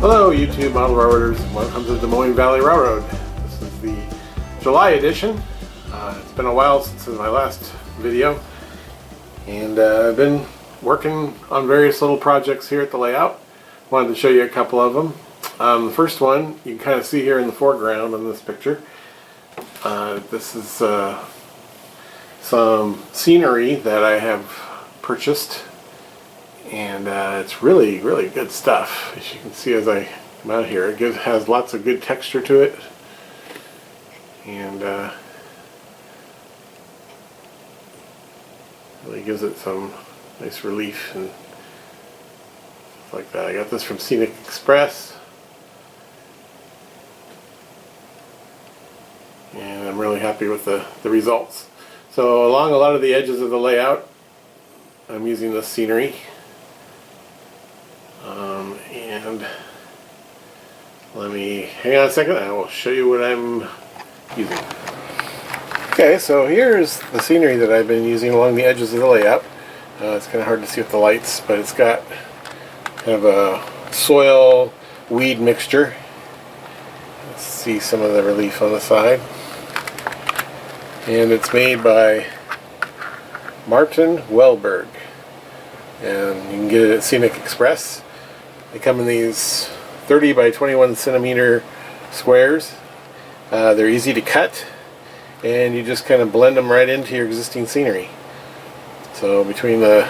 Hello YouTube model railroaders, welcome to the Des Moines Valley Railroad. This is the July edition. It's been a while since my last video, and I've been working on various little projects here at the layout. Wanted to show you a couple of them. The first one you can kind of see here in the foreground in this picture. This is some scenery that I have purchased, and it's really good stuff. As you can see as I come out here, it has lots of good texture to it, and really gives it some nice relief and stuff like that. I got this from Scenic Express, and I'm really happy with the results. So along a lot of the edges of the layout, I'm using this scenery. And let me hang on a second, I will show you what I'm using. Okay, so here's the scenery that I've been using along the edges of the layout. It's kind of hard to see with the lights, but it's got kind of a soil weed mixture. Let's see some of the relief on the side. And it's made by Martin Wellberg, and you can get it at Scenic Express. They come in these 30 by 21 centimeter squares. They're easy to cut, and you just kind of blend them right into your existing scenery. So between you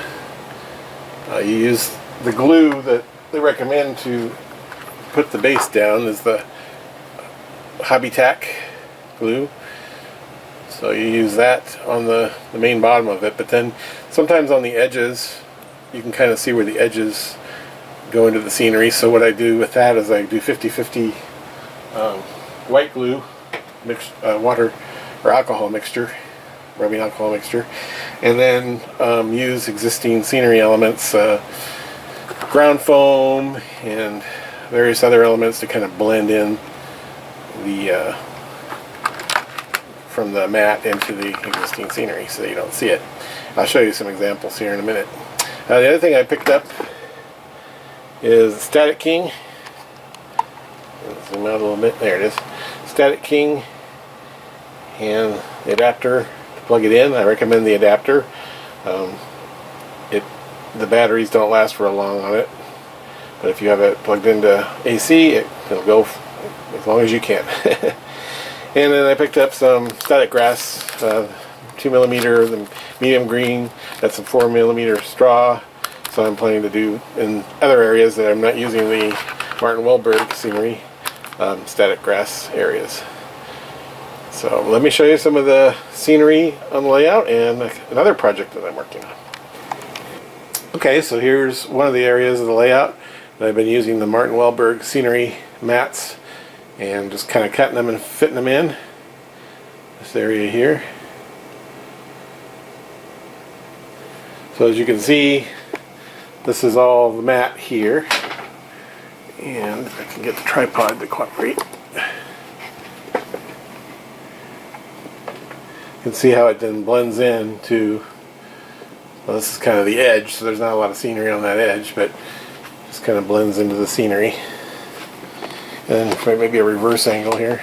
use the glue that they recommend to put the base down is the Hobby Tack glue. So you use that on the main bottom of it, but then sometimes on the edges you can kind of see where the edges go into the scenery. So what I do with that is I do 50-50 white glue water or alcohol mixture, rubbing alcohol mixture, and then use existing scenery elements, ground foam and various other elements to kind of blend in the from the mat into the existing scenery so you don't see it. I'll show you some examples here in a minute. The other thing I picked up is Static King. Zoom out a little bit. There it is. Static King, and the adapter to plug it in. I recommend the adapter. The batteries don't last for long on it, but if you have it plugged into AC, it'll go as long as you can. And then I picked up some static grass, 2mm, the medium green. That's some 4mm straw. So I'm planning to do in other areas that I'm not using the Martin Wellberg scenery, static grass areas. So let me show you some of the scenery on the layout and another project that I'm working on. Okay, so here's one of the areas of the layout that I've been using the Martin Wellberg scenery mats and just kind of cutting them and fitting them in. This area here. So as you can see, this is all the mat here, and if I can get the tripod to cooperate, you can see how it then blends in to, well, this is kind of the edge, so there's not a lot of scenery on that edge, but just kind of blends into the scenery. And maybe a reverse angle here.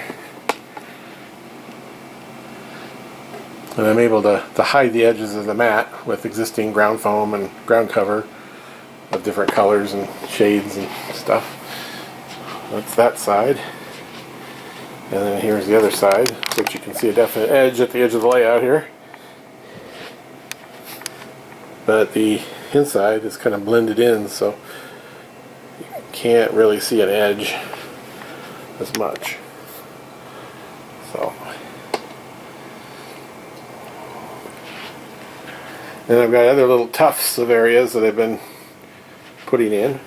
And I'm able to hide the edges of the mat with existing ground foam and ground cover of different colors and shades and stuff. That's that side. And then here's the other side, which you can see a definite edge at the edge of the layout here. But the inside is kind of blended in, so you can't really see an edge as much. So, and I've got other little tufts of areas that I've been putting in.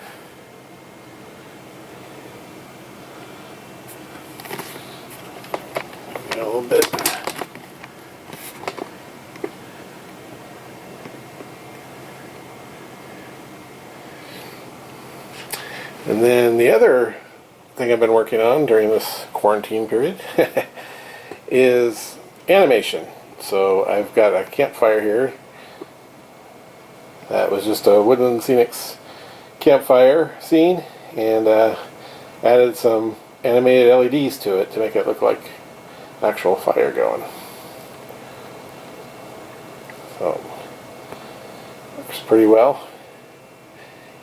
A little bit. And then the other thing I've been working on during this quarantine period is animation. So I've got a campfire here that was just a Woodland Scenics campfire scene, and added some animated LEDs to it to make it look like actual fire going. So, works pretty well.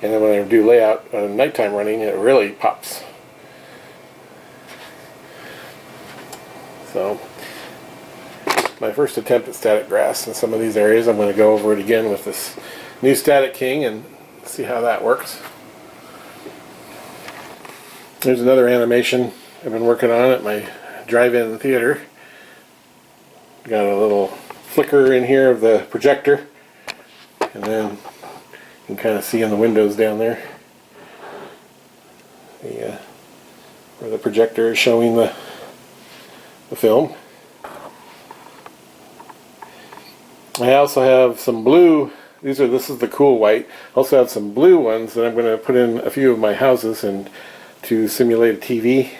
And then when I do layout on nighttime running, it really pops. So, my first attempt at static grass in some of these areas. I'm going to go over it again with this new Static King and see how that works. There's another animation I've been working on at my drive-in theater. Got a little flicker in here of the projector, and then you can kind of see in the windows down there where the projector is showing the film. I also have some blue. This is the cool white. I also have some blue ones that I'm going to put in a few of my houses and to simulate a TV.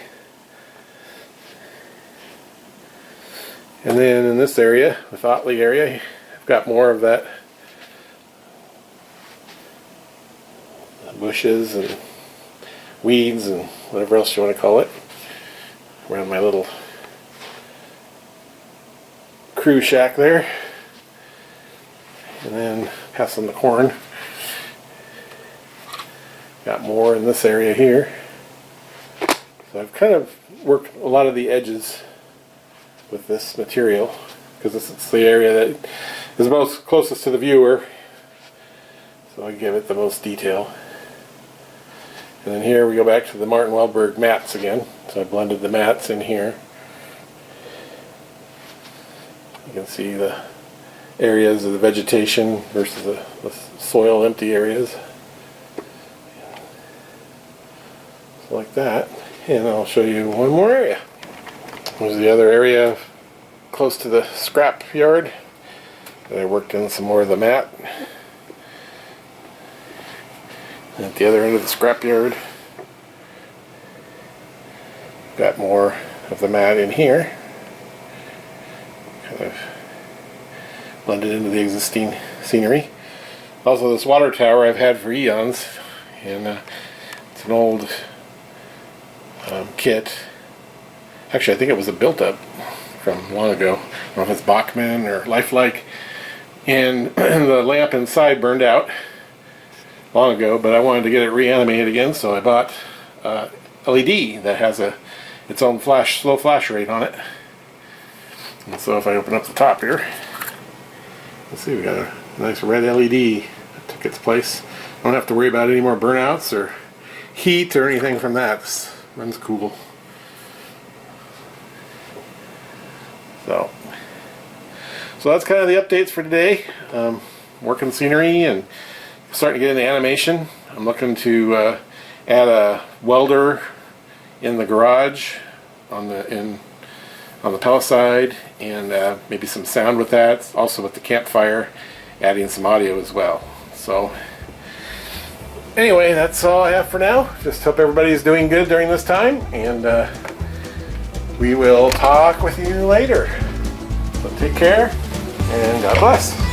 And then in this area, the Otley area, I've got more of that bushes and weeds and whatever else you want to call it around my little crew shack there. And then passing the corn. Got more in this area here. So I've kind of worked a lot of the edges with this material because this is the area that is most closest to the viewer. So I give it the most detail. And then here we go back to the Martin Wellberg mats again. So I blended the mats in here. You can see the areas of the vegetation versus the soil empty areas. So like that. And I'll show you one more area. There's the other area close to the scrap yard that I worked in some more of the mat. And at the other end of the scrap yard, got more of the mat in here. Kind of blended into the existing scenery. Also, this water tower I've had for eons, and it's an old kit. Actually, I think it was a built-up from long ago. I don't know if it's Bachmann or Lifelike. And the lamp inside burned out long ago, but I wanted to get it reanimated again, so I bought LED that has its own slow flash rate on it. And so if I open up the top here, let's see, we got a nice red LED that took its place. I don't have to worry about any more burnouts or heat or anything from that. This runs cool. So that's kind of the updates for today. Working scenery and starting to get into animation. I'm looking to add a welder in the garage on the Palisade, and maybe some sound with that. Also with the campfire, adding some audio as well. So anyway, that's all I have for now. Just hope everybody's doing good during this time, and we will talk with you later. So take care, and God bless.